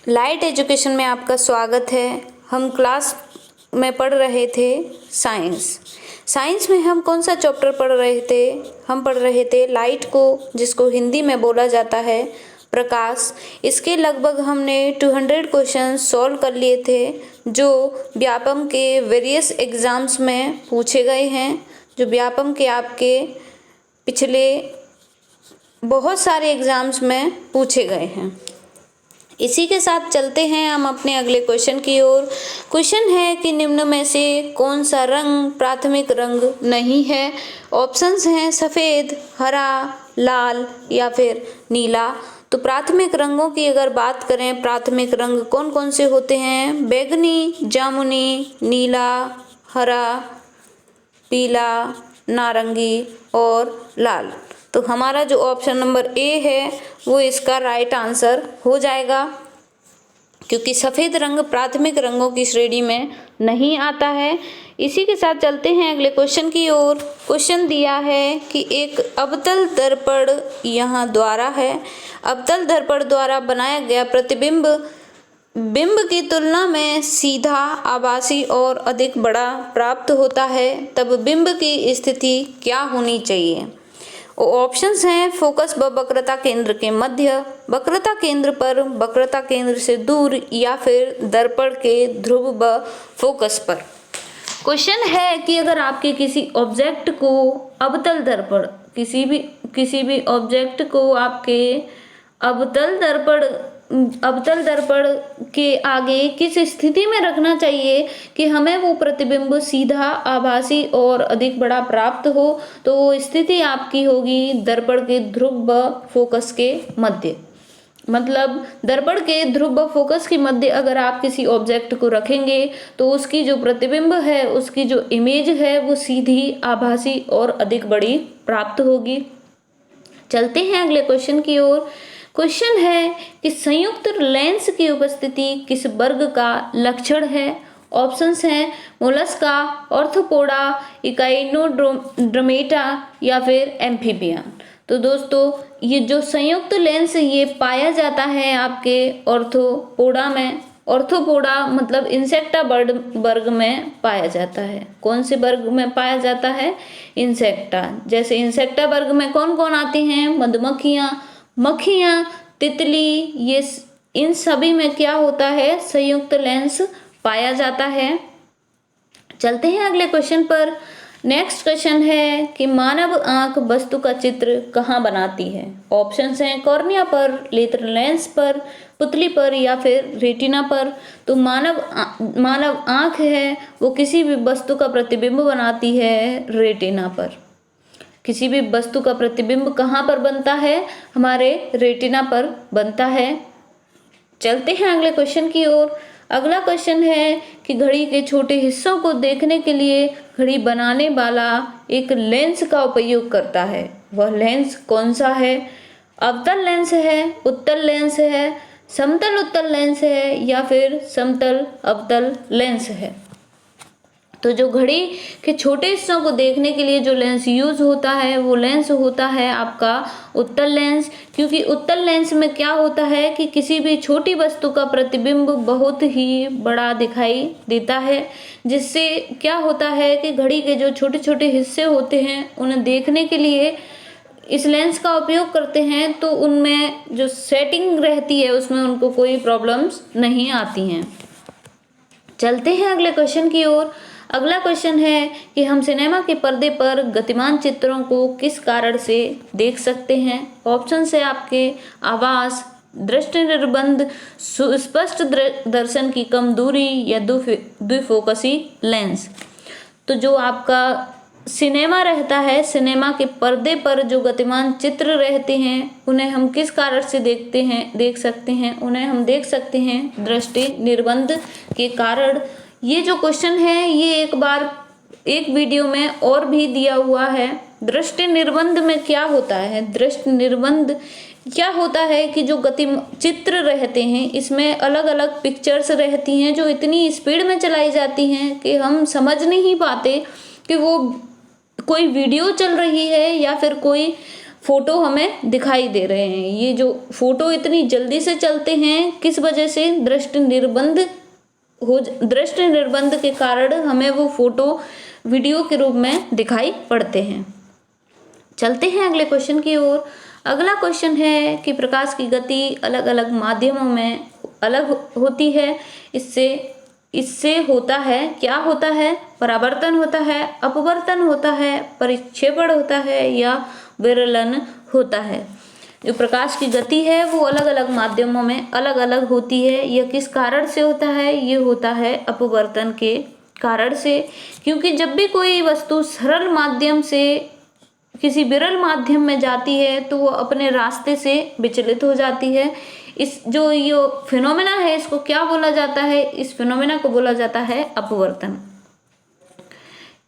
Light education में आपका स्वागत है। हम क्लास में पढ़ रहे थे साइंस में हम कौन सा चैप्टर पढ़ रहे थे? हम पढ़ रहे थे लाइट को, जिसको हिंदी में बोला जाता है प्रकाश। इसके लगभग हमने 200 क्वेश्चन सॉल्व कर लिए थे, जो व्यापम के वेरियस एग्ज़ाम्स में पूछे गए हैं, जो व्यापम के आपके पिछले बहुत सारे एग्ज़ाम्स में पूछे गए हैं। इसी के साथ चलते हैं हम अपने अगले क्वेश्चन की ओर। क्वेश्चन है कि निम्न में से कौन सा रंग प्राथमिक रंग नहीं है? ऑप्शंस हैं सफ़ेद, हरा, लाल या फिर नीला। तो प्राथमिक रंगों की अगर बात करें, प्राथमिक रंग कौन कौन से होते हैं? बैंगनी, जामुनी, नीला, हरा, पीला, नारंगी और लाल। तो हमारा जो ऑप्शन नंबर ए है वो इसका राइट आंसर हो जाएगा, क्योंकि सफ़ेद रंग प्राथमिक रंगों की श्रेणी में नहीं आता है। इसी के साथ चलते हैं अगले क्वेश्चन की ओर। क्वेश्चन दिया है कि एक अवतल दर्पण यहाँ द्वारा है। अवतल दर्पण द्वारा बनाया गया प्रतिबिंब बिंब की तुलना में सीधा, आभासी और अधिक बड़ा प्राप्त होता है, तब बिंब की स्थिति क्या होनी चाहिए? ऑप्शंस हैं फोकस व वक्रता केंद्र के मध्य, वक्रता केंद्र पर, वक्रता केंद्र से दूर या फिर दर्पण के ध्रुव व फोकस पर। क्वेश्चन है कि अगर आपके किसी ऑब्जेक्ट को अवतल दर्पण, किसी भी ऑब्जेक्ट को आपके अवतल दर्पण के आगे किस स्थिति में रखना चाहिए कि हमें वो प्रतिबिंब सीधा, आभासी और अधिक बड़ा प्राप्त हो, तो वो स्थिति आपकी होगी दर्पण के ध्रुव व फोकस के मध्य। मतलब दर्पण के ध्रुव व फोकस के मध्य अगर आप किसी ऑब्जेक्ट को रखेंगे तो उसकी जो प्रतिबिंब है, उसकी जो इमेज है, वो सीधी, आभासी और अधिक बड़ी प्राप्त होगी। चलते हैं अगले क्वेश्चन की ओर। क्वेश्चन है कि संयुक्त लेंस की उपस्थिति किस वर्ग का लक्षण है? ऑप्शंस हैं मोलस्का, ऑर्थोपोडा, इकाइनोड्रोमेटा या फिर एम्फीबियन। तो दोस्तों, ये जो संयुक्त लेंस ये पाया जाता है आपके ऑर्थोपोडा में। ऑर्थोपोडा मतलब इंसेक्टा वर्ग में पाया जाता है। कौन से वर्ग में पाया जाता है? इंसेक्टा। जैसे इंसेक्टा वर्ग में कौन कौन आती हैं? मधुमक्खियाँ, मक्खियाँ, तितली, ये इन सभी में क्या होता है? संयुक्त लेंस पाया जाता है। चलते हैं अगले क्वेश्चन पर। नेक्स्ट क्वेश्चन है कि मानव आंख वस्तु का चित्र कहाँ बनाती है? ऑप्शंस हैं कॉर्निया पर, लेजर लेंस पर, पुतली पर या फिर रेटिना पर। तो मानव आंख है वो किसी भी वस्तु का प्रतिबिंब बनाती है रेटिना पर। किसी भी वस्तु का प्रतिबिंब कहाँ पर बनता है? हमारे रेटिना पर बनता है। चलते हैं अगले क्वेश्चन की ओर। अगला क्वेश्चन है कि घड़ी के छोटे हिस्सों को देखने के लिए घड़ी बनाने वाला एक लेंस का उपयोग करता है। वह लेंस कौन सा है? अवतल लेंस है, उत्तल लेंस है, समतल उत्तल लेंस है या फिर समतल अवतल लेंस है? तो जो घड़ी के छोटे हिस्सों को देखने के लिए जो लेंस यूज होता है वो लेंस होता है आपका उत्तल लेंस। क्योंकि उत्तल लेंस में क्या होता है कि किसी भी छोटी वस्तु का प्रतिबिंब बहुत ही बड़ा दिखाई देता है, जिससे क्या होता है कि घड़ी के जो छोटे छोटे हिस्से होते हैं उन्हें देखने के लिए इस लेंस का उपयोग करते हैं, तो उनमें जो सेटिंग रहती है उसमें उनको कोई प्रॉब्लम्स नहीं आती हैं। चलते हैं अगले क्वेश्चन की ओर। अगला क्वेश्चन है कि हम सिनेमा के पर्दे पर गतिमान चित्रों को किस कारण से देख सकते हैं? ऑप्शन है आपके आवाज, दृष्टि निर्बंध, सुस्पष्ट दर्शन की कम दूरी या द्विफोकसी लेंस। तो जो आपका सिनेमा रहता है, सिनेमा के पर्दे पर जो गतिमान चित्र रहते हैं उन्हें हम किस कारण से देख सकते हैं? उन्हें हम देख सकते हैं दृष्टि निर्बंध के कारण। ये जो क्वेश्चन है ये एक वीडियो में और भी दिया हुआ है। दृष्टि निर्बंध में क्या होता है? दृष्टि निर्बंध क्या होता है कि जो चित्र रहते हैं इसमें अलग अलग पिक्चर्स रहती हैं जो इतनी स्पीड में चलाई जाती हैं कि हम समझ नहीं पाते कि वो कोई वीडियो चल रही है या फिर कोई फोटो हमें दिखाई दे रहे हैं। ये जो फोटो इतनी जल्दी से चलते हैं किस वजह से, दृष्टि निर्बंध के कारण हमें वो फोटो वीडियो के रूप में दिखाई पड़ते हैं। चलते हैं अगले क्वेश्चन की ओर। अगला क्वेश्चन है कि प्रकाश की गति अलग अलग माध्यमों में अलग होती है। इससे होता है, क्या होता है? परावर्तन होता है, अपवर्तन होता है, परिक्षेपण होता है या विरलन होता है। जो प्रकाश की गति है वो अलग अलग माध्यमों में अलग अलग होती है। यह किस कारण से होता है? ये होता है अपवर्तन के कारण से, क्योंकि जब भी कोई वस्तु सरल माध्यम से किसी विरल माध्यम में जाती है तो वो अपने रास्ते से विचलित हो जाती है। इस जो ये फिनोमेना है इसको क्या बोला जाता है? इस फिनोमेना को बोला जाता है अपवर्तन।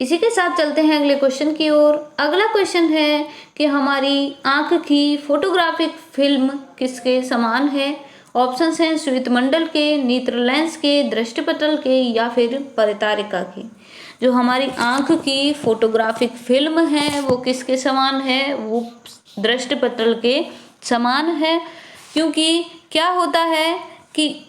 इसी के साथ चलते हैं अगले क्वेश्चन की ओर। अगला क्वेश्चन है कि हमारी आंख की फोटोग्राफिक फिल्म किसके समान है? ऑप्शंस हैं श्वेतमंडल के, नेत्र लेंस के, दृष्टिपटल के या फिर परितारिका के। जो हमारी आंख की फोटोग्राफिक फिल्म है वो किसके समान है? वो दृष्टिपटल के समान है। क्योंकि क्या होता है कि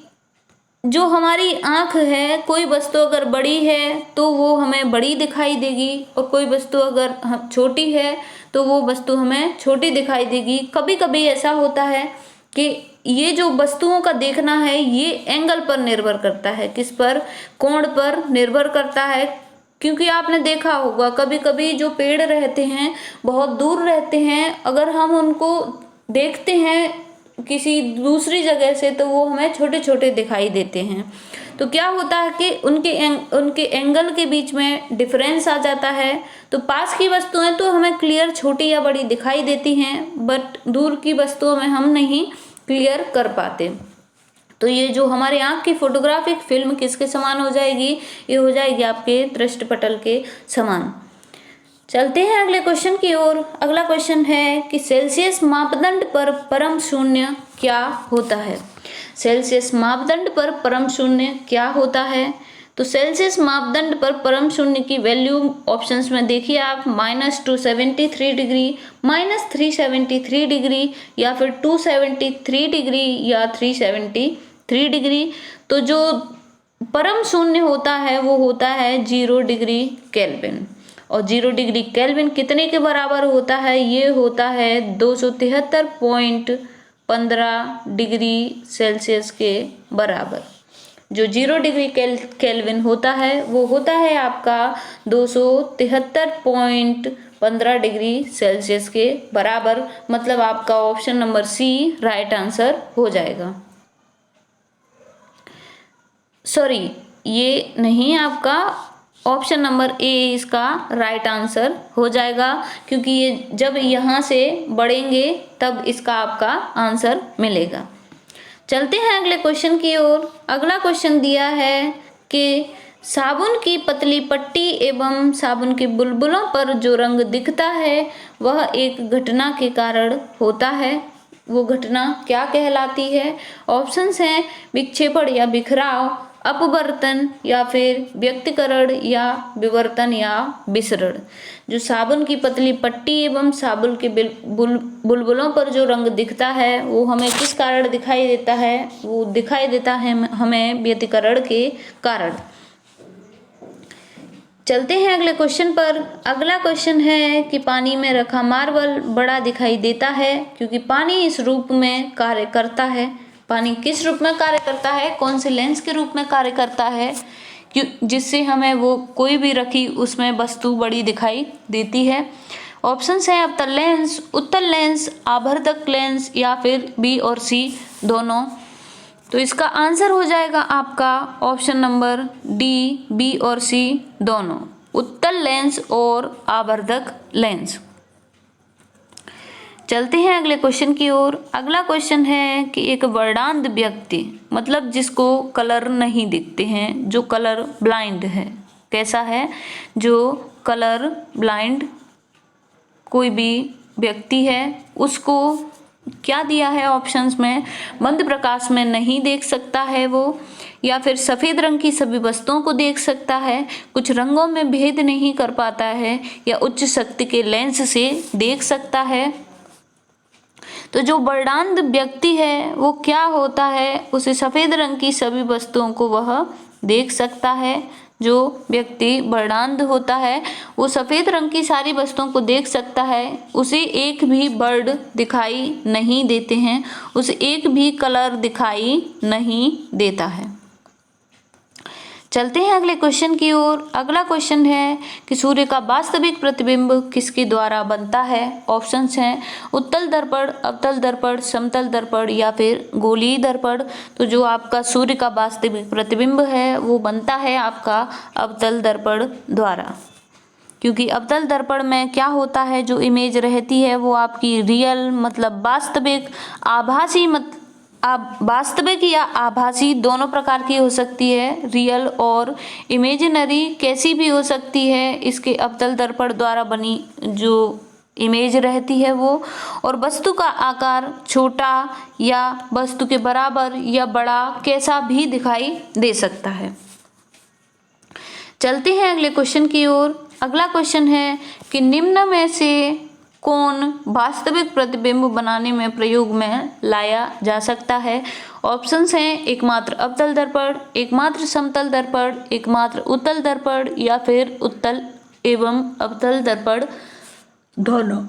जो हमारी आंख है, कोई वस्तु अगर बड़ी है तो वो हमें बड़ी दिखाई देगी और कोई वस्तु अगर छोटी है तो वो वस्तु हमें छोटी दिखाई देगी। कभी कभी ऐसा होता है कि ये जो वस्तुओं का देखना है ये एंगल पर निर्भर करता है। किस पर? कोण पर निर्भर करता है। क्योंकि आपने देखा होगा कभी कभी जो पेड़ रहते हैं बहुत दूर रहते हैं, अगर हम उनको देखते हैं किसी दूसरी जगह से तो वो हमें छोटे छोटे दिखाई देते हैं। तो क्या होता है कि उनके एंगल के बीच में डिफरेंस आ जाता है। तो पास की वस्तुएं तो हमें क्लियर छोटी या बड़ी दिखाई देती हैं, बट दूर की वस्तुओं में हम नहीं क्लियर कर पाते। तो ये जो हमारे आंख की फोटोग्राफिक फिल्म किसके समान हो जाएगी? ये हो जाएगी आपके दृष्टिपटल के समान। चलते हैं अगले क्वेश्चन की ओर। अगला क्वेश्चन है कि सेल्सियस मापदंड पर परम शून्य क्या होता है? सेल्सियस मापदंड पर परम शून्य क्या होता है? तो सेल्सियस मापदंड पर परम शून्य की वैल्यू ऑप्शंस में देखिए आप, -273 डिग्री, -373 डिग्री या फिर 273 डिग्री या 373 डिग्री। तो जो परम शून्य होता है वो होता है 0 डिग्री केल्विन। और 0 डिग्री केल्विन कितने के बराबर होता है? ये होता है 273.15 डिग्री सेल्सियस के बराबर। जो 0 डिग्री केल्विन होता है वो होता है आपका 273.15 डिग्री सेल्सियस के बराबर। मतलब आपका option number C right answer हो जाएगा। सॉरी, ये नहीं, आपका ऑप्शन नंबर ए इसका राइट आंसर हो जाएगा, क्योंकि ये जब यहाँ से बढ़ेंगे तब इसका आपका आंसर मिलेगा। चलते हैं अगले क्वेश्चन की ओर। अगला क्वेश्चन दिया है कि साबुन की पतली पट्टी एवं साबुन के बुलबुलों पर जो रंग दिखता है वह एक घटना के कारण होता है। वो घटना क्या कहलाती है? ऑप्शंस हैं विक्षेपण या बिखराव, अपवर्तन या फिर व्यक्तिकरण या विवर्तन या विसरण। जो साबुन की पतली पट्टी एवं साबुन के बुलबुलों पर जो रंग दिखता है वो हमें किस कारण दिखाई देता है? वो दिखाई देता है हमें व्यतिकरण के कारण। चलते हैं अगले क्वेश्चन पर। अगला क्वेश्चन है कि पानी में रखा मार्बल बड़ा दिखाई देता है क्योंकि पानी इस रूप में कार्य करता है। पानी किस रूप में कार्य करता है? कौन से लेंस के रूप में कार्य करता है जिससे हमें वो कोई भी रखी उसमें वस्तु बड़ी दिखाई देती है? ऑप्शंस हैं अवतल लेंस, उत्तल लेंस, आवर्धक लेंस या फिर बी और सी दोनों। तो इसका आंसर हो जाएगा आपका ऑप्शन नंबर डी, बी और सी दोनों, उत्तल लेंस और आवर्धक लेंस। चलते हैं अगले क्वेश्चन की ओर। अगला क्वेश्चन है कि एक वर्णांध व्यक्ति, मतलब जिसको कलर नहीं दिखते हैं, जो कलर ब्लाइंड है, कैसा है? जो कलर ब्लाइंड कोई भी व्यक्ति है उसको क्या दिया है ऑप्शंस में? मंद प्रकाश में नहीं देख सकता है वो, या फिर सफ़ेद रंग की सभी वस्तुओं को देख सकता है, कुछ रंगों में भेद नहीं कर पाता है, या उच्च शक्ति के लेंस से देख सकता है। तो जो वर्णांध व्यक्ति है वो क्या होता है, उसे सफेद रंग की सभी वस्तुओं को वह देख सकता है। जो व्यक्ति वर्णांध होता है वो सफेद रंग की सारी वस्तुओं को देख सकता है, उसे एक भी बर्ड दिखाई नहीं देते हैं, उसे एक भी कलर दिखाई नहीं देता है। चलते हैं अगले क्वेश्चन की ओर। अगला क्वेश्चन है कि सूर्य का वास्तविक प्रतिबिंब किसके द्वारा बनता है। ऑप्शंस हैं उत्तल दर्पण, अवतल दर्पण, समतल दर्पण या फिर गोलीय दर्पण। तो जो आपका सूर्य का वास्तविक प्रतिबिंब है वो बनता है आपका अवतल दर्पण द्वारा, क्योंकि अवतल दर्पण में क्या होता है, जो इमेज रहती है वो आपकी रियल मतलब वास्तविक, आभासी वास्तविक या आभासी दोनों प्रकार की हो सकती है। रियल और इमेजिनरी कैसी भी हो सकती है इसके अवतल दर्पण द्वारा बनी जो इमेज रहती है वो। और वस्तु का आकार छोटा या वस्तु के बराबर या बड़ा कैसा भी दिखाई दे सकता है। चलते हैं अगले क्वेश्चन की ओर। अगला क्वेश्चन है कि निम्न में से कौन वास्तविक प्रतिबिंब बनाने में प्रयोग में लाया जा सकता है। ऑप्शंस हैं एकमात्र अवतल दर्पण, एकमात्र समतल दर्पण, एकमात्र उत्तल दर्पण या फिर उत्तल एवं अवतल दर्पण दोनों।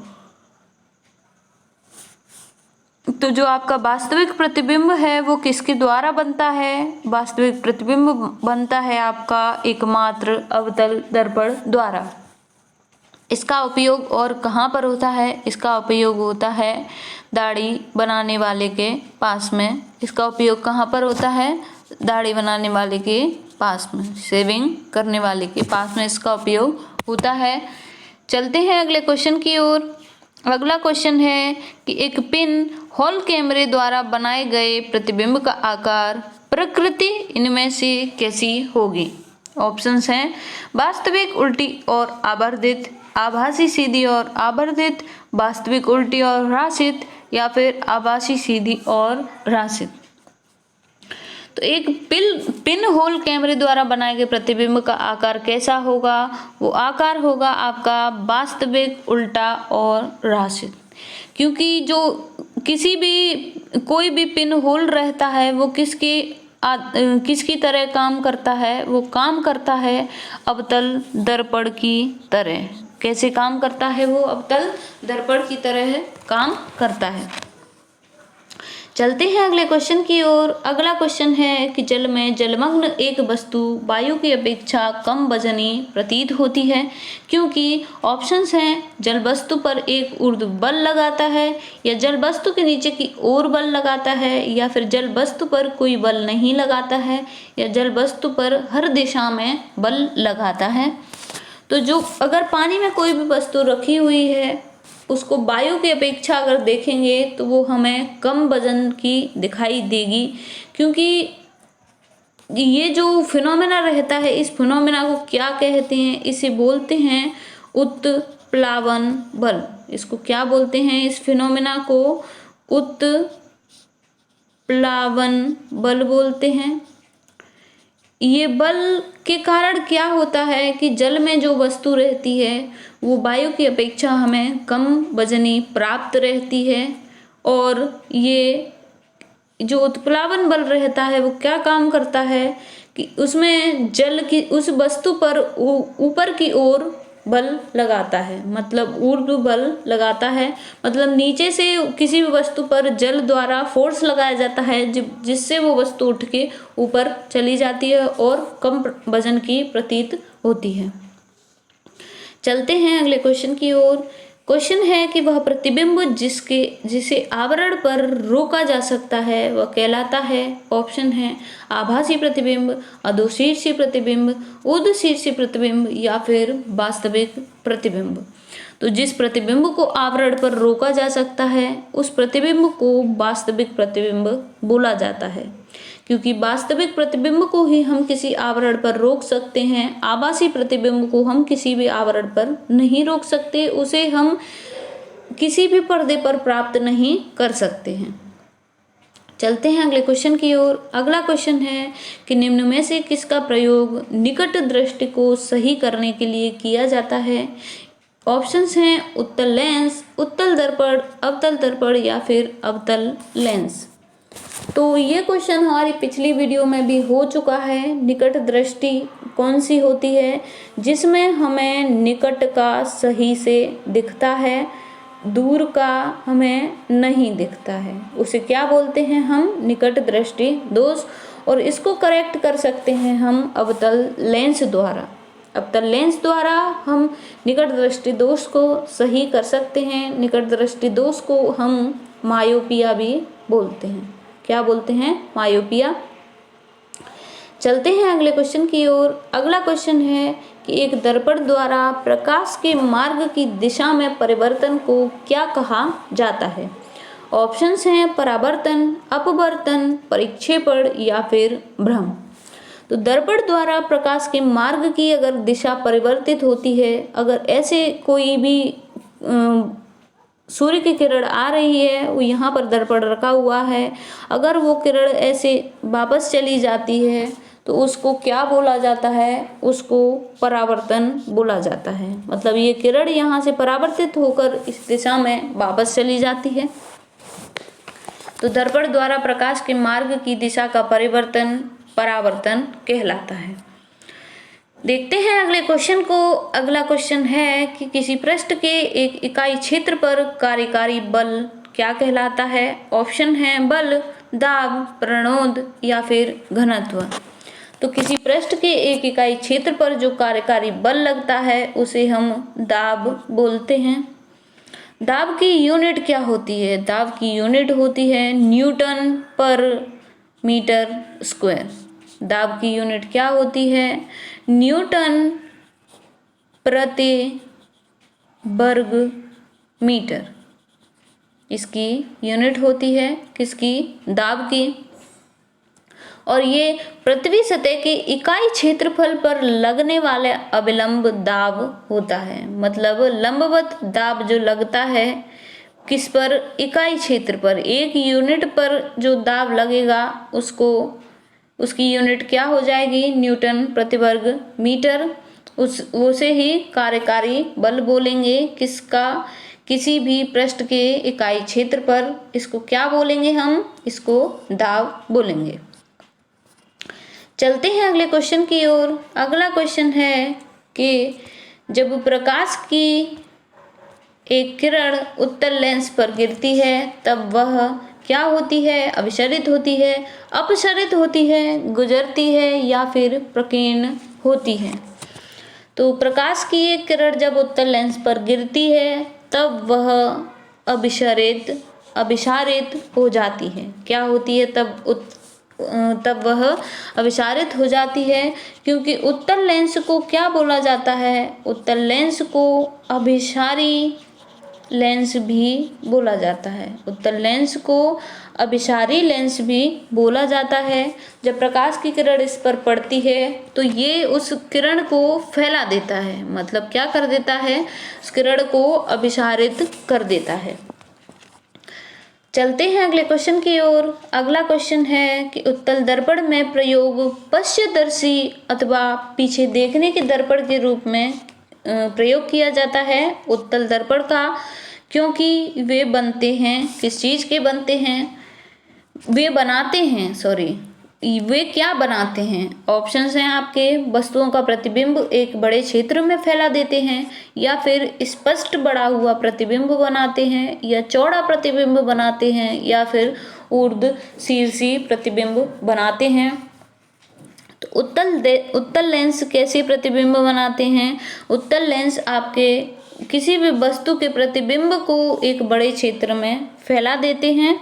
तो जो आपका वास्तविक प्रतिबिंब है वो किसके द्वारा बनता है। वास्तविक प्रतिबिंब बनता है आपका एकमात्र अवतल दर्पण द्वारा। इसका उपयोग और कहाँ पर होता है, इसका उपयोग होता है दाढ़ी बनाने वाले के पास में। इसका उपयोग कहाँ पर होता है, दाढ़ी बनाने वाले के पास में, शेविंग करने वाले के पास में इसका उपयोग होता है। चलते हैं अगले क्वेश्चन की ओर। अगला क्वेश्चन है कि एक पिन होल कैमरे द्वारा बनाए गए प्रतिबिंब का आकार प्रकृति इनमें से कैसी होगी। ऑप्शंस हैं वास्तविक उल्टी और आवर्धित, आभासी सीधी और आवर्धित, वास्तविक उल्टी और ह्रासित या फिर आभासी सीधी और ह्रासित। तो एक पिन होल कैमरे द्वारा बनाए गए प्रतिबिंब का आकार कैसा होगा, वो आकार होगा आपका वास्तविक, उल्टा और ह्रासित। क्योंकि जो कोई भी पिन होल रहता है वो किसकी तरह काम करता है, वो काम करता है अवतल दर्पण की तरह। कैसे काम करता है, वो अवतल दर्पण की तरह काम करता है। चलते हैं अगले क्वेश्चन की ओर। अगला क्वेश्चन है कि जल में जलमग्न एक वस्तु वायु की अपेक्षा कम वजनी प्रतीत होती है, क्योंकि ऑप्शंस हैं जल वस्तु पर एक ऊर्ध्व बल लगाता है, या जल वस्तु के नीचे की ओर बल लगाता है, या फिर जल वस्तु पर कोई बल नहीं लगाता है, या जल वस्तु पर हर दिशा में बल लगाता है। तो जो अगर पानी में कोई भी वस्तु रखी हुई है उसको वायु की अपेक्षा अगर देखेंगे तो वो हमें कम वजन की दिखाई देगी, क्योंकि ये जो फिनोमेना रहता है इस फिनोमेना को क्या कहते हैं, इसे बोलते हैं उत्प्लावन बल। इसको क्या बोलते हैं, इस फिनोमेना को उत्प्लावन बल बोलते हैं। ये बल के कारण क्या होता है कि जल में जो वस्तु रहती है वो वायु की अपेक्षा हमें कम वजनी प्राप्त रहती है, और ये जो उत्प्लावन बल रहता है वो क्या काम करता है कि उसमें जल की उस वस्तु पर ऊपर की ओर बल लगाता है, मतलब ऊर्ध्व बल लगाता है, मतलब नीचे से किसी भी वस्तु पर जल द्वारा फोर्स लगाया जाता है जिससे वो वस्तु उठ के ऊपर चली जाती है और कम वजन की प्रतीत होती है। चलते हैं अगले क्वेश्चन की ओर। क्वेश्चन है कि वह प्रतिबिंब जिसे आवरण पर रोका जा सकता है वह कहलाता है। ऑप्शन है आभासी प्रतिबिंब, अधोशीर्षी प्रतिबिंब, ऊर्ध्वशीर्षी प्रतिबिंब या फिर वास्तविक प्रतिबिंब। तो जिस प्रतिबिंब को आवरण पर रोका जा सकता है उस प्रतिबिंब को वास्तविक प्रतिबिंब बोला जाता है, क्योंकि वास्तविक प्रतिबिंब को ही हम किसी आवरण पर रोक सकते हैं, आभासी प्रतिबिंब को हम किसी भी आवरण पर नहीं रोक सकते, उसे हम किसी भी पर्दे पर प्राप्त नहीं कर सकते हैं। चलते हैं अगले क्वेश्चन की ओर। अगला क्वेश्चन है कि निम्न में से किसका प्रयोग निकट दृष्टि को सही करने के लिए किया जाता है। ऑप्शंस हैं उत्तल लेंस, उत्तल दर्पण, अवतल दर्पण या फिर अवतल लेंस। तो ये क्वेश्चन हमारी पिछली वीडियो में भी हो चुका है। निकट दृष्टि कौन सी होती है जिसमें हमें निकट का सही से दिखता है, दूर का हमें नहीं दिखता है, उसे क्या बोलते हैं हम? निकट दृष्टि दोष। और इसको करेक्ट कर सकते हैं हम अवतल लेंस द्वारा। अवतल लेंस द्वारा हम निकट दृष्टि दोष को सही कर सकते हैं। निकट दृष्टि दोष को हम मायोपिया भी बोलते हैं। क्या बोलते हैं? मायोपिया। चलते हैं अगले क्वेश्चन की ओर। अगला क्वेश्चन है कि एक दर्पण द्वारा प्रकाश के मार्ग की दिशा में परिवर्तन को क्या कहा जाता है? ऑप्शंस हैं परावर्तन, अपवर्तन, परिक्षेपण या फिर भ्रम। तो दर्पण द्वारा प्रकाश के मार्ग की अगर दिशा परिवर्तित होती है, अगर ऐसे कोई भी सूर्य की किरण आ रही है, वो यहाँ पर दर्पण रखा हुआ है, अगर वो किरण ऐसे वापस चली जाती है तो उसको क्या बोला जाता है? उसको परावर्तन बोला जाता है। मतलब ये किरण यहाँ से परावर्तित होकर इस दिशा में वापस चली जाती है। तो दर्पण द्वारा प्रकाश के मार्ग की दिशा का परिवर्तन परावर्तन कहलाता है। देखते हैं अगले क्वेश्चन को। अगला क्वेश्चन है कि किसी पृष्ठ के एक इकाई क्षेत्र पर कार्यकारी बल क्या कहलाता है? ऑप्शन है बल, दाब, प्रणोद या फिर घनत्व। तो किसी पृष्ठ के एक इकाई क्षेत्र पर जो कार्यकारी बल लगता है उसे हम दाब बोलते हैं। दाब की यूनिट क्या होती है? दाब की यूनिट होती है न्यूटन पर मीटर स्क्वायर। दाब की यूनिट क्या होती है? न्यूटन प्रति वर्ग मीटर। इसकी यूनिट होती है किसकी? दाब की। और ये पृथ्वी सतह के इकाई क्षेत्रफल पर लगने वाले अविलंब दाब होता है। मतलब लंबवत दाब जो लगता है किस पर? इकाई क्षेत्र पर। एक यूनिट पर जो दाब लगेगा उसकी यूनिट क्या हो जाएगी? न्यूटन प्रति वर्ग मीटर। उसे ही कार्यकारी बल बोलेंगे। किसका? किसी भी पृष्ठ के इकाई क्षेत्र पर। इसको क्या बोलेंगे हम? इसको दाब बोलेंगे। चलते हैं अगले क्वेश्चन की ओर। अगला क्वेश्चन है कि जब प्रकाश की एक किरण उत्तल लेंस पर गिरती है तब वह क्या होती है? अभिसरित होती है, अपसरित होती है, गुजरती है या फिर प्रकीर्ण होती है। तो प्रकाश की एक किरण जब उत्तल लेंस पर गिरती है तब वह अभिसारित हो जाती है। क्या होती है? तब वह अभिसारित हो जाती है। क्योंकि उत्तल लेंस को क्या बोला जाता है? उत्तल लेंस को अभिसारी लेंस भी बोला जाता है। उत्तल लेंस को अभिसारी लेंस भी बोला जाता है। जब प्रकाश की किरण इस पर पड़ती है तो ये उस किरण को फैला देता है। मतलब क्या कर देता है? उस किरण को अभिसारित कर देता है। चलते हैं अगले क्वेश्चन की ओर। अगला क्वेश्चन है कि उत्तल दर्पण में प्रयोग पश्चदर्शी अथवा पीछे देखने के दर्पण के रूप में प्रयोग किया जाता है उत्तल दर्पण का। क्योंकि वे बनते हैं किस चीज के? बनते हैं वे क्या बनाते हैं? ऑप्शंस हैं आपके वस्तुओं का प्रतिबिंब एक बड़े क्षेत्र में फैला देते हैं, या फिर स्पष्ट बड़ा हुआ प्रतिबिंब बनाते हैं, या चौड़ा प्रतिबिंब बनाते हैं, या फिर ऊर्ध्वशीर्षी प्रतिबिंब बनाते हैं। तो उत्तल लेंस कैसे प्रतिबिंब बनाते हैं? उत्तल लेंस आपके किसी भी वस्तु के प्रतिबिंब को एक बड़े क्षेत्र में फैला देते हैं,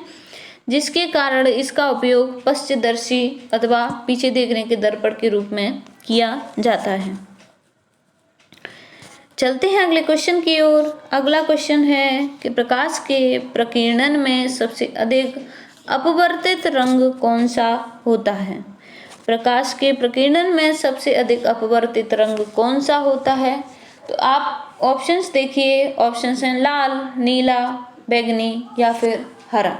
जिसके कारण इसका उपयोग पश्चदर्शी अथवा पीछे देखने के दर्पण के रूप में किया जाता है। चलते हैं अगले क्वेश्चन की ओर। अगला क्वेश्चन है कि प्रकाश के प्रकीर्णन में सबसे अधिक अपवर्तित रंग कौन सा होता है? प्रकाश के प्रकीर्णन में सबसे अधिक अपवर्तित रंग कौन सा होता है? तो आप ऑप्शंस देखिए। ऑप्शंस हैं लाल, नीला, बैंगनी या फिर हरा।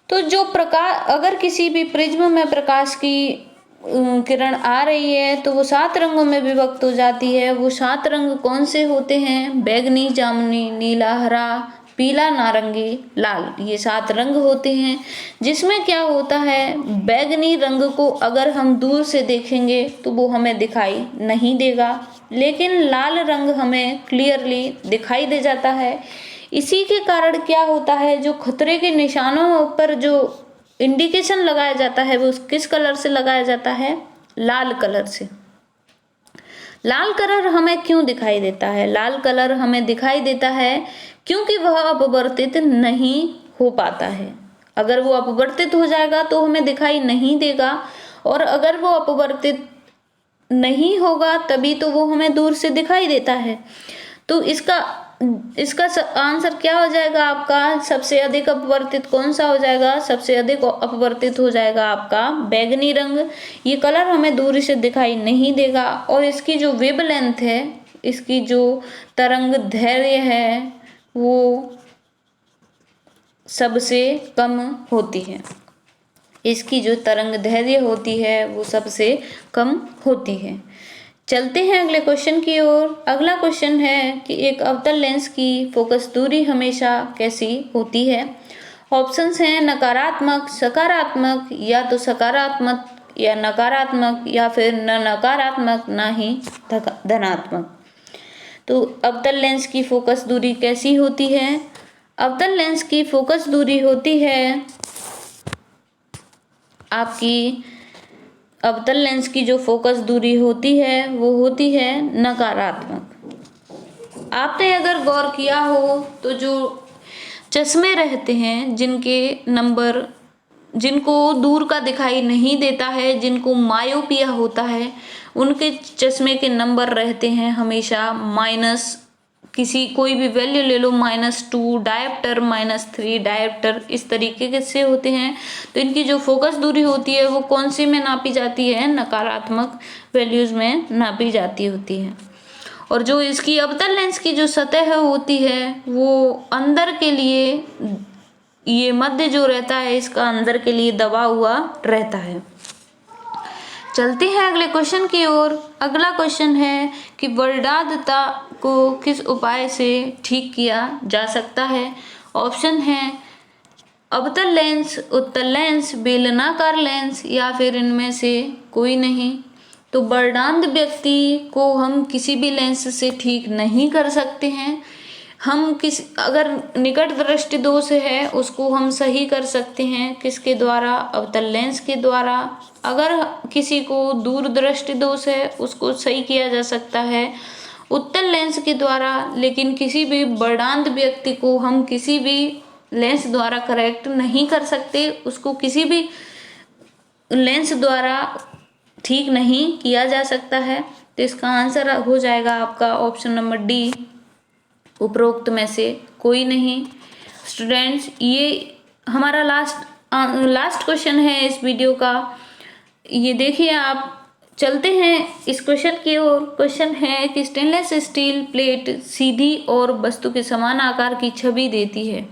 तो जो प्रकाश, अगर किसी भी प्रिज्म में प्रकाश की किरण आ रही है तो वो 7 रंगों में विभक्त हो जाती है। वो 7 रंग कौन से होते हैं? बैगनी, जामुनी, नीला, हरा, पीला, नारंगी, लाल, ये 7 रंग होते हैं। जिसमें क्या होता है, बैगनी रंग को अगर हम दूर से देखेंगे तो वो हमें दिखाई नहीं देगा, लेकिन लाल रंग हमें क्लियरली दिखाई दे जाता है। इसी के कारण क्या होता है, जो खतरे के निशानों पर जो इंडिकेशन लगाया जाता है वो किस कलर से लगाया जाता है? लाल कलर से। लाल कलर हमें क्यों दिखाई देता है? लाल कलर हमें दिखाई देता है क्योंकि वह अपवर्तित नहीं हो पाता है। अगर वो अपवर्तित हो जाएगा तो हमें दिखाई नहीं देगा, और अगर वो अपवर्तित नहीं होगा तभी तो वो हमें दूर से दिखाई देता है। तो इसका आंसर क्या हो जाएगा आपका? सबसे अधिक अपवर्तित कौन सा हो जाएगा? सबसे अधिक अपवर्तित हो जाएगा आपका बैगनी रंग। ये कलर हमें दूर से दिखाई नहीं देगा, और इसकी जो वेवलेंथ है, इसकी जो तरंग दैर्घ्य है, वो सबसे कम होती है। इसकी जो तरंग दैर्घ्य होती है वो सबसे कम होती है। चलते हैं अगले क्वेश्चन की ओर। अगला क्वेश्चन है कि एक अवतल लेंस की फोकस दूरी हमेशा कैसी होती है? ऑप्शंस हैं नकारात्मक, सकारात्मक, या तो सकारात्मक या नकारात्मक, या फिर न नकारात्मक ना ही धनात्मक। तो अवतल लेंस की फोकस दूरी कैसी होती है? अवतल लेंस की फोकस दूरी होती है आपकी, अवतल लेंस की जो फोकस दूरी होती है वो होती है नकारात्मक। आपने अगर गौर किया हो तो जो चश्मे रहते हैं जिनको दूर का दिखाई नहीं देता है, जिनको मायोपिया होता है, उनके चश्मे के नंबर रहते हैं हमेशा माइनस, कोई भी वैल्यू ले लो, -2 डायोप्टर, -3 डायोप्टर, इस तरीके से होते हैं। तो इनकी जो फोकस दूरी होती है वो कौन सी में नापी जाती है? नकारात्मक वैल्यूज में नापी जाती होती है। और जो इसकी अवतल लेंस की जो सतह होती है वो अंदर के लिए, ये मध्य जो रहता है इसका अंदर के लिए दबा हुआ रहता है। चलते हैं अगले क्वेश्चन की ओर। अगला क्वेश्चन है कि वर्णांधता को किस उपाय से ठीक किया जा सकता है? ऑप्शन है अवतल लेंस, उत्तल लेंस, बेलनाकार लेंस, या फिर इनमें से कोई नहीं। तो वर्णांध व्यक्ति को हम किसी भी लेंस से ठीक नहीं कर सकते हैं। अगर निकट दृष्टि दोष है उसको हम सही कर सकते हैं किसके द्वारा? अवतल लेंस के द्वारा। अगर किसी को दूर दृष्टि दोष है उसको सही किया जा सकता है उत्तल लेंस के द्वारा। लेकिन किसी भी वर्णांध व्यक्ति को हम किसी भी लेंस द्वारा करेक्ट नहीं कर सकते, उसको किसी भी लेंस द्वारा ठीक नहीं किया जा सकता है। तो इसका आंसर हो जाएगा आपका ऑप्शन नंबर डी, उपरोक्त में से कोई नहीं। स्टूडेंट्स, ये हमारा लास्ट क्वेश्चन है इस वीडियो का। ये देखिए आप, चलते हैं इस क्वेश्चन की ओर। क्वेश्चन है कि स्टेनलेस स्टील प्लेट सीधी और वस्तु के समान आकार की छवि देती है।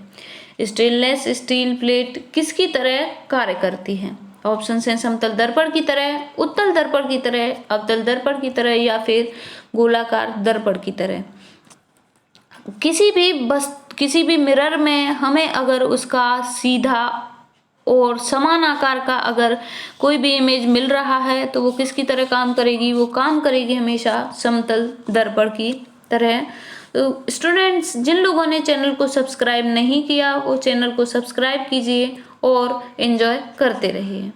स्टेनलेस स्टील प्लेट किसकी तरह कार्य करती है? ऑप्शन है समतल दर्पण की तरह, उत्तल दर्पण की तरह, अवतल दर्पण की तरह, या फिर गोलाकार दर्पण की तरह। किसी भी मिरर में हमें अगर उसका सीधा और समान आकार का अगर कोई भी इमेज मिल रहा है तो वो किसकी तरह काम करेगी? वो काम करेगी हमेशा समतल दर्पण की तरह। तो स्टूडेंट्स, जिन लोगों ने चैनल को सब्सक्राइब नहीं किया वो चैनल को सब्सक्राइब कीजिए और एंजॉय करते रहिए।